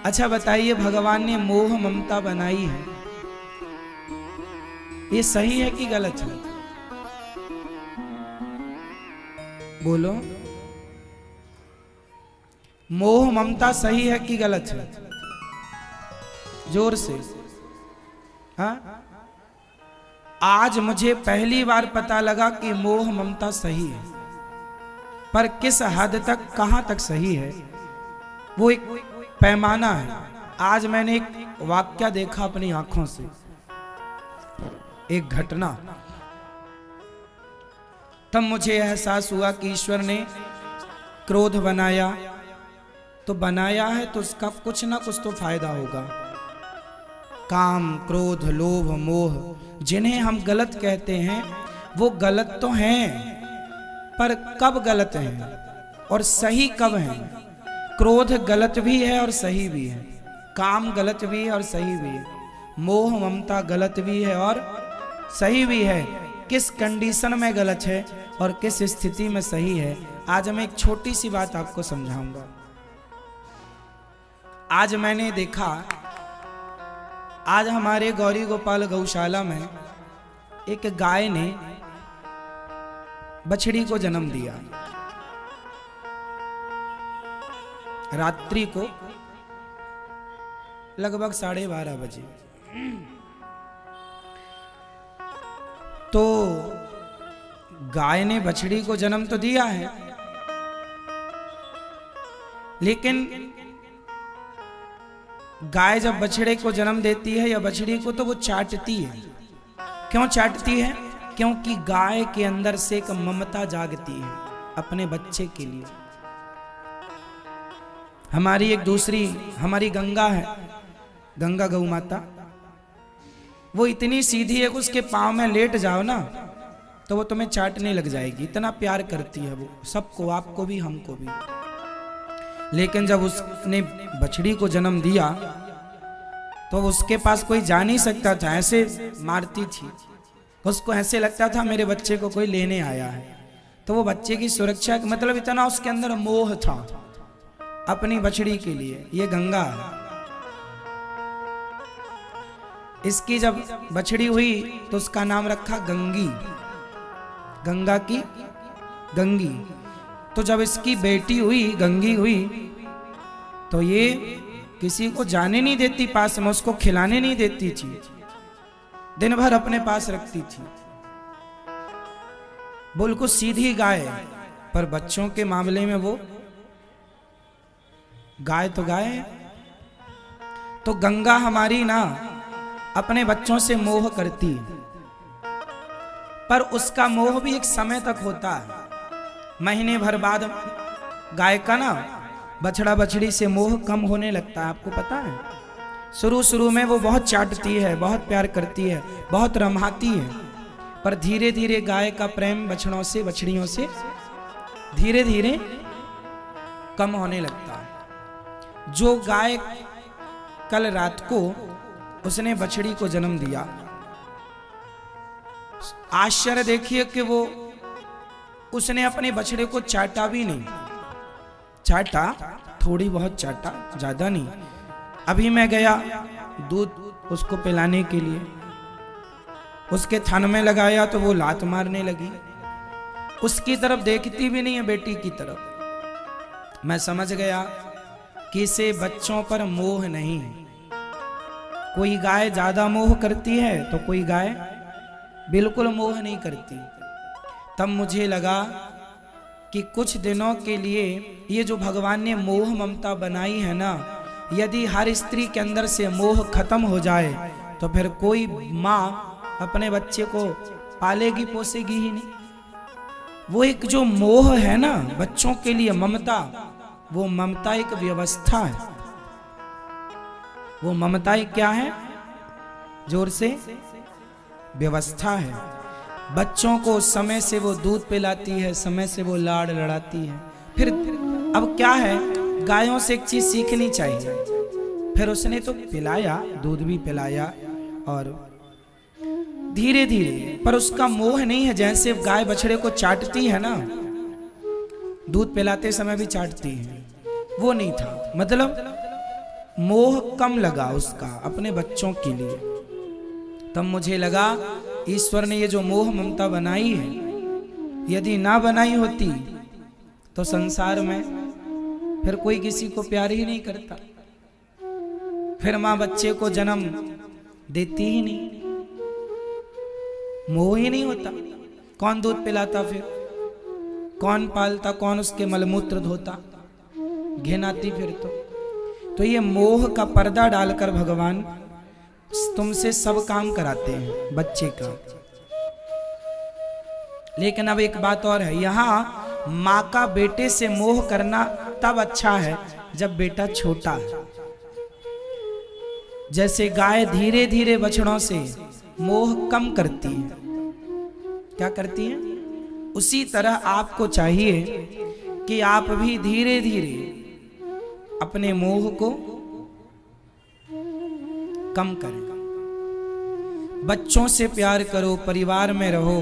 अच्छा बताइए, भगवान ने मोह ममता बनाई है, ये सही है कि गलत है? बोलो, मोह ममता सही है कि गलत है? जोर से। हाँ, आज मुझे पहली बार पता लगा कि मोह ममता सही है, पर किस हद तक, कहां तक सही है, वो एक पैमाना है। आज मैंने एक वाक्य देखा अपनी आंखों से, एक घटना, तब मुझे एहसास हुआ कि ईश्वर ने क्रोध बनाया तो बनाया है तो उसका कुछ ना कुछ तो फायदा होगा। काम, क्रोध, लोभ, मोह जिन्हें हम गलत कहते हैं वो गलत तो हैं, पर कब गलत हैं और सही कब हैं? क्रोध गलत भी है और सही भी है, काम गलत भी है और सही भी है, मोह ममता गलत भी है और सही भी है। किस कंडीशन में गलत है और किस स्थिति में सही है, आज मैं एक छोटी सी बात आपको समझाऊंगा। आज मैंने देखा, आज हमारे गौरी गोपाल गौशाला में एक गाय ने बछड़ी को जन्म दिया। रात्रि को लगभग 12:30 बजे। तो गाय ने बछड़ी को जन्म तो दिया है, लेकिन गाय जब बछड़े को जन्म देती है या बछड़ी को, तो वो चाटती है। क्यों चाटती है? क्योंकि गाय के अंदर से एक ममता जागती है अपने बच्चे के लिए। हमारी एक दूसरी, हमारी गंगा है, गंगा गौ माता, वो इतनी सीधी है कि उसके पांव में लेट जाओ ना तो वो तुम्हें चाटने लग जाएगी, इतना प्यार करती है वो सबको, आपको भी हमको भी। लेकिन जब उसने बछड़ी को जन्म दिया तो उसके पास कोई जा नहीं सकता था, ऐसे मारती थी, उसको ऐसे लगता था मेरे बच्चे को कोई लेने आया है। तो वो बच्चे की सुरक्षा, मतलब इतना उसके अंदर मोह था अपनी बछड़ी के लिए। ये गंगा है। इसकी जब बछड़ी हुई तो उसका नाम रखा गंगी, गंगा की गंगी। तो जब इसकी बेटी हुई, गंगी हुई, तो ये किसी को जाने नहीं देती पास में, उसको खिलाने नहीं देती थी, दिन भर अपने पास रखती थी। बिल्कुल सीधी गाय, पर बच्चों के मामले में वो गाय तो गाय है। तो गंगा हमारी ना अपने बच्चों से मोह करती है, पर उसका मोह भी एक समय तक होता है। महीने भर बाद गाय का ना बछड़ा बछड़ी से मोह कम होने लगता है, आपको पता है। शुरू शुरू में वो बहुत चाटती है, बहुत प्यार करती है, बहुत रमाती है, पर धीरे धीरे गाय का प्रेम बछड़ों से, बछड़ियों से धीरे धीरे कम होने लगता है। जो गाय कल रात को उसने बछड़ी को जन्म दिया, आश्चर्य देखिए कि वो, उसने अपने बछड़े को चाटा भी नहीं, चाटा थोड़ी बहुत चाटा, ज्यादा नहीं। अभी मैं गया दूध उसको पिलाने के लिए, उसके थन में लगाया तो वो लात मारने लगी, उसकी तरफ देखती भी नहीं है, बेटी की तरफ। मैं समझ गया कि इसे बच्चों पर मोह नहीं है। कोई गाय ज्यादा मोह करती है तो कोई गाय बिल्कुल मोह नहीं करती। तब मुझे लगा कि कुछ दिनों के लिए ये जो भगवान ने मोह ममता बनाई है ना, यदि हर स्त्री के अंदर से मोह खत्म हो जाए तो फिर कोई माँ अपने बच्चे को पालेगी पोसेगी ही नहीं। वो एक जो मोह है ना बच्चों के लिए, ममता, वो ममता एक व्यवस्था है। वो ममता एक क्या है? जोर से, व्यवस्था है। बच्चों को समय से वो दूध पिलाती है, समय से वो लाड़ लड़ाती है। फिर अब क्या है, गायों से एक चीज सीखनी चाहिए। फिर उसने तो पिलाया, दूध भी पिलाया और धीरे धीरे, पर उसका मोह नहीं है। जैसे गाय बछड़े को चाटती है ना, दूध पिलाते समय भी चाटती है, वो नहीं था। मतलब मोह कम लगा उसका अपने बच्चों के लिए। तब मुझे लगा ईश्वर ने ये जो मोह ममता बनाई है, यदि ना बनाई होती तो संसार में फिर कोई किसी को प्यार ही नहीं करता, फिर मां बच्चे को जन्म देती ही नहीं, मोह ही नहीं होता। कौन दूध पिलाता, फिर कौन पालता, कौन उसके मलमूत्र धोता, घिन आती फिर तो ये मोह का पर्दा डालकर भगवान तुमसे सब काम कराते हैं बच्चे का। लेकिन अब एक बात और है, यहां मां का बेटे से मोह करना तब अच्छा है जब बेटा छोटा है। जैसे गाय धीरे धीरे बछड़ों से मोह कम करती है, क्या करती है, उसी तरह आपको चाहिए कि आप भी धीरे धीरे अपने मोह को कम करें। बच्चों से प्यार करो, परिवार में रहो,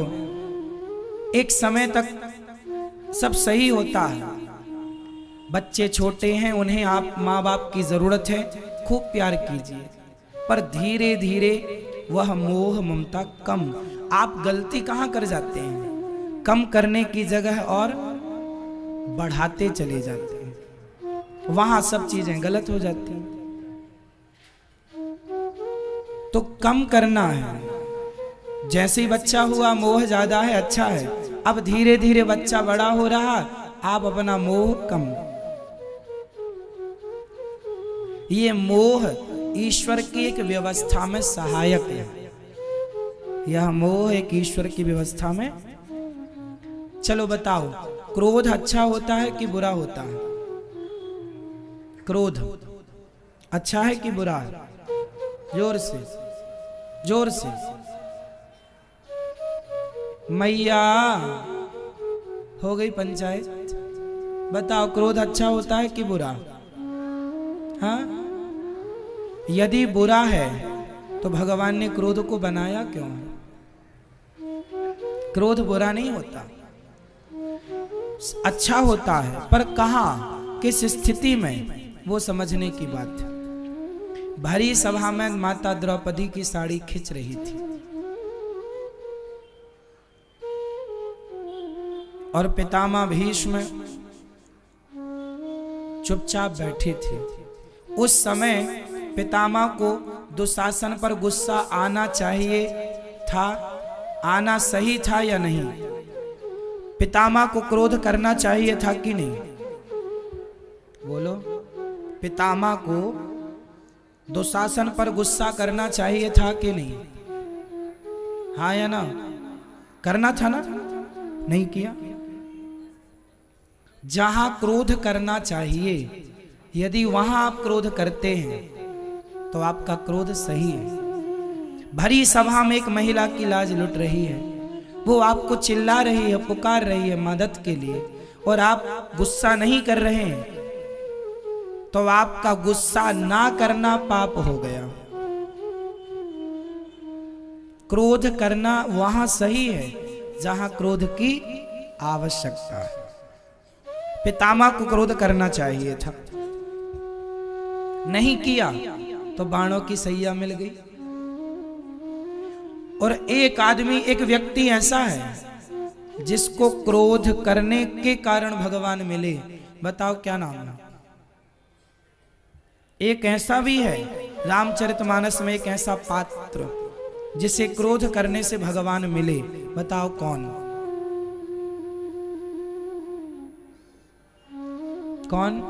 एक समय तक सब सही होता है। बच्चे छोटे हैं, उन्हें आप माँ बाप की जरूरत है, खूब प्यार कीजिए, पर धीरे धीरे वह मोह ममता कम। आप गलती कहाँ कर जाते हैं, कम करने की जगह और बढ़ाते चले जाते हैं, वहां सब चीजें गलत हो जाती हैं। तो कम करना है। जैसे ही बच्चा हुआ मोह ज्यादा है, अच्छा है, अब धीरे धीरे बच्चा बड़ा हो रहा, आप अपना मोह कम। ये मोह ईश्वर की एक व्यवस्था में सहायक है। यह मोह एक ईश्वर की व्यवस्था में। चलो बताओ, क्रोध अच्छा होता है कि बुरा होता है? क्रोध अच्छा है कि बुरा है? जोर से, जोर से। मैया हो गई पंचायत, बताओ क्रोध अच्छा होता है कि बुरा? हाँ, यदि बुरा है तो भगवान ने क्रोध को बनाया क्यों है? क्रोध बुरा नहीं होता, अच्छा होता है, पर कहां, किस स्थिति में, वो समझने की बात है। भरी सभा में माता द्रौपदी की साड़ी खिंच रही थी और पितामह भीष्म चुपचाप बैठे थे। उस समय पितामह को दुशासन पर गुस्सा आना चाहिए था, आना सही था या नहीं? पितामह को क्रोध करना चाहिए था कि नहीं? बोलो, पितामह को दुशासन पर गुस्सा करना चाहिए था कि नहीं? हाँ या ना? करना था ना? नहीं किया। जहां क्रोध करना चाहिए, यदि वहां आप क्रोध करते हैं तो आपका क्रोध सही है। भरी सभा में एक महिला की लाज लुट रही है, वो आपको चिल्ला रही है, पुकार रही है मदद के लिए, और आप गुस्सा नहीं कर रहे हैं, तो आपका गुस्सा ना करना पाप हो गया। क्रोध करना वहां सही है जहां क्रोध की आवश्यकता है। पितामह को क्रोध करना चाहिए था, नहीं किया तो बाणों की सैया मिल गई। और एक आदमी, एक व्यक्ति ऐसा है जिसको क्रोध करने के कारण भगवान मिले, बताओ क्या नाम है? एक ऐसा भी है रामचरितमानस में, एक ऐसा पात्र जिसे क्रोध करने से भगवान मिले, बताओ कौन? कौन?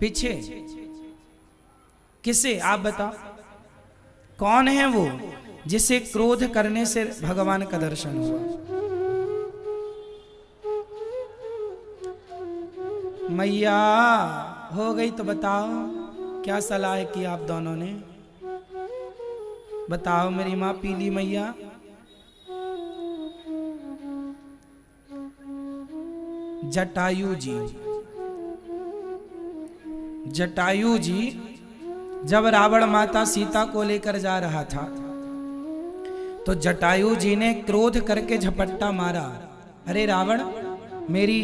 पीछे किसे, आप बताओ कौन है वो जिसे क्रोध करने से भगवान का दर्शन हुआ? मैया हो गई तो बताओ क्या सलाह की आप दोनों ने? बताओ मेरी माँ पीली मैया। जटायु जी, जटायु जी जब रावण माता सीता को लेकर जा रहा था तो जटायु जी ने क्रोध करके झपट्टा मारा, अरे रावण, मेरी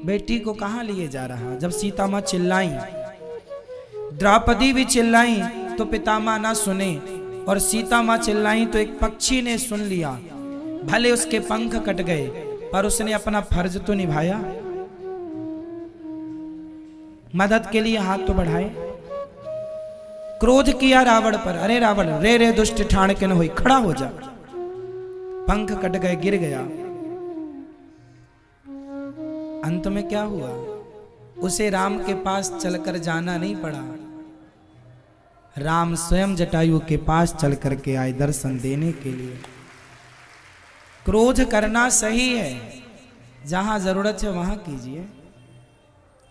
बेटी को कहाँ लिए जा रहा। जब सीता माँ चिल्लाई, द्रौपदी भी चिल्लाई तो पितामह ना सुने, और सीता माँ चिल्लाई तो एक पक्षी ने सुन लिया। भले उसके पंख कट गए पर उसने अपना फर्ज तो निभाया, मदद के लिए हाथ तो बढ़ाए। क्रोध किया रावण पर, अरे रावण रे रे दुष्ट ठाण के न होई, खड़ा हो जा। पंख कट गए, गिर गया। अंत में क्या हुआ, उसे राम के पास चलकर जाना नहीं पड़ा। राम स्वयं जटायु के पास चल करके आए दर्शन देने के लिए। क्रोध करना सही है, जहां जरूरत है वहां कीजिए,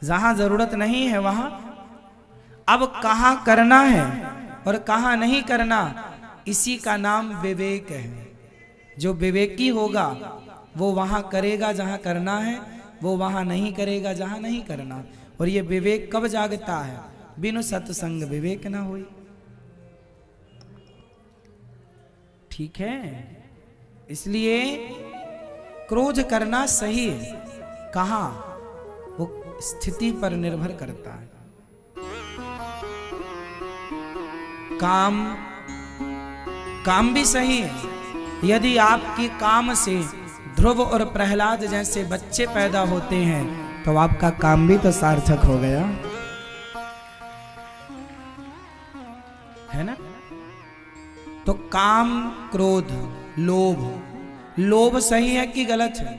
जहां जरूरत नहीं है वहां। अब कहां करना है और कहां नहीं करना, इसी का नाम विवेक है। जो विवेकी होगा वो वहां करेगा जहां करना है, वो वहां नहीं करेगा जहां नहीं करना। और ये विवेक कब जागता है, बिनु सत्संग विवेक ना होई। ठीक है, इसलिए क्रोध करना सही है, कहां वो स्थिति पर निर्भर करता है। काम भी सही है। यदि आपकी काम से ध्रुव और प्रहलाद जैसे बच्चे पैदा होते हैं तो आपका काम भी तो सार्थक हो गया, है ना। तो काम, क्रोध, लोभ सही है कि गलत है?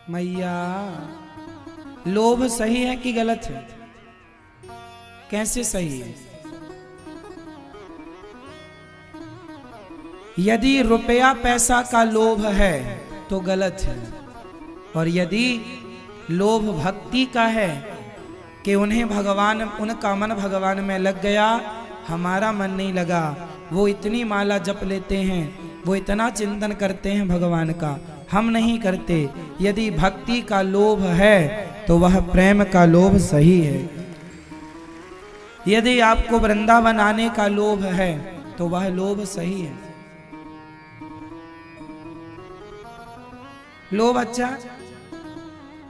मैया, लोभ सही है कि गलत है? कैसे सही है? यदि रुपया पैसा का लोभ है तो गलत है, और यदि लोभ भक्ति का है कि उन्हें भगवान, उनका मन भगवान में लग गया, हमारा मन नहीं लगा, वो इतनी माला जप लेते हैं, वो इतना चिंतन करते हैं भगवान का, हम नहीं करते। यदि भक्ति का लोभ है तो वह प्रेम का लोभ सही है। यदि आपको वृंदावन आने का लोभ है तो वह लोभ सही है। लोभ अच्छा